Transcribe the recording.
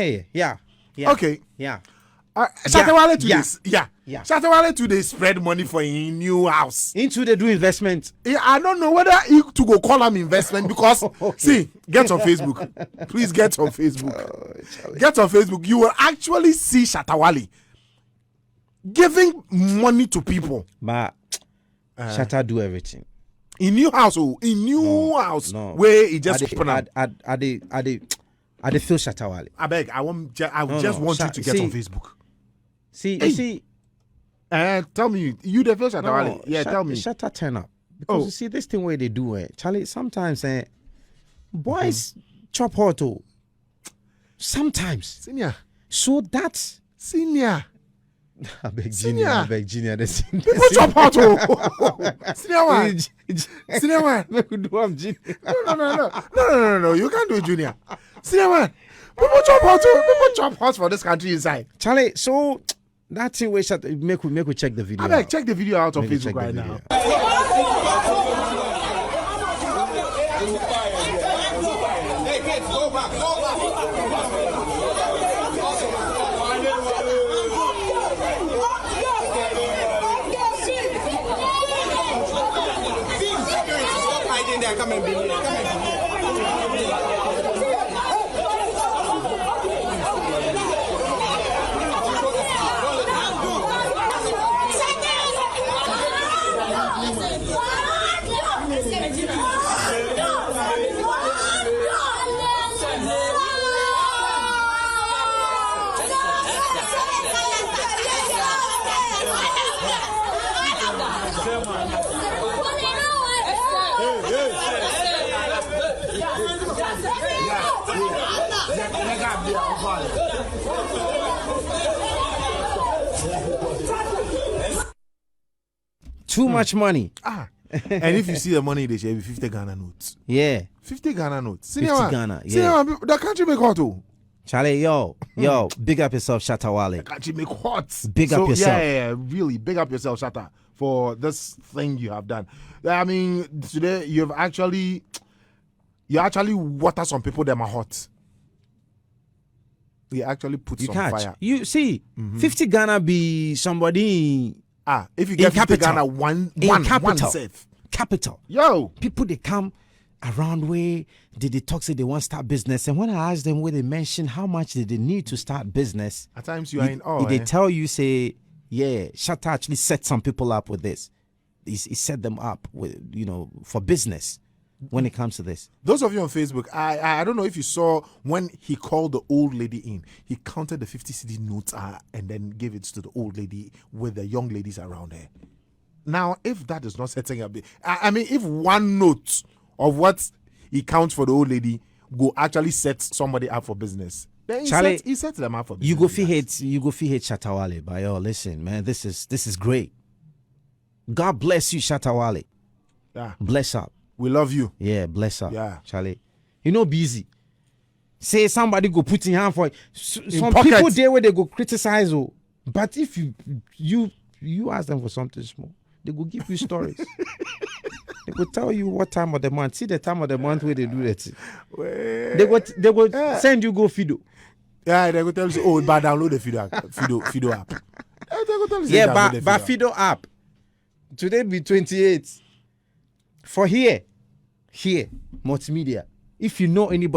Yeah. Okay. Yeah. Shatta Wale today. Yeah. Shatta Wale today spread money for a new house. Into the do investment. I don't know whether he to go call him investment because see, get on Facebook. Please get on Facebook. Get on Facebook. You will actually see Shatta Wale giving money to people. But Shatta do everything. In new house, house where he just open up. I feel Shatta Wale. I beg, I want you to get on Facebook. See. Tell me, you the feel Shatta Wale? Yeah, tell me. Shatta turn up because you see this thing where they do it, Charlie. Sometimes, boys chop hot. Sometimes, senior. So that's senior. I beg junior. People chop hot. Senior one. Senior one. No. You can't do it, junior. Senior one. People chop hot. People chop hot for this country inside. Charlie, so that thing where make we check the video. I beg, check the video out on Facebook right now. Come and be here. Too much money. And if you see the money, they share 50 Ghana notes. Yeah. 50 Ghana notes. 50 Ghana. Yeah. The country make hot too. Charlie, yo, big up yourself, Shatta Wale. The country make hot. Big up yourself. Yeah, really. Big up yourself, Shatta, for this thing you have done. I mean, today you actually water some people that are hot. You actually put some fire. You see, 50 Ghana be somebody. If you get 50 Ghana, one safe. Capital. Yo. People, they come around where they talk, say they want to start business. And when I ask them where they mention how much did they need to start business. At times you are in awe. They tell you, say, yeah, Shatta actually set some people up with this. He set them up with, for business when it comes to this. Those of you on Facebook, I don't know if you saw when he called the old lady in, he counted the 50 cedi notes and then gave it to the old lady with the young ladies around her. Now, if that is not setting up, I mean, if one note of what he counts for the old lady go actually set somebody up for business, then he set them up for business. You go feel hate Shatta Wale, but listen, man, this is great. God bless you, Shatta Wale. Yeah. Bless up. We love you. Yeah, bless up. Yeah. Charlie. Busy. Say somebody go put in hand for some pocket. people there where they go criticize. But if you ask them for something small, they go give you stories. They go tell you what time of the month. See the time of the month where they do that. They go send you go Fido. Yeah, they go tell you, but download the Fido app. They go tell you, but Fido app. Today be 28. For here, multimedia. If you know anybody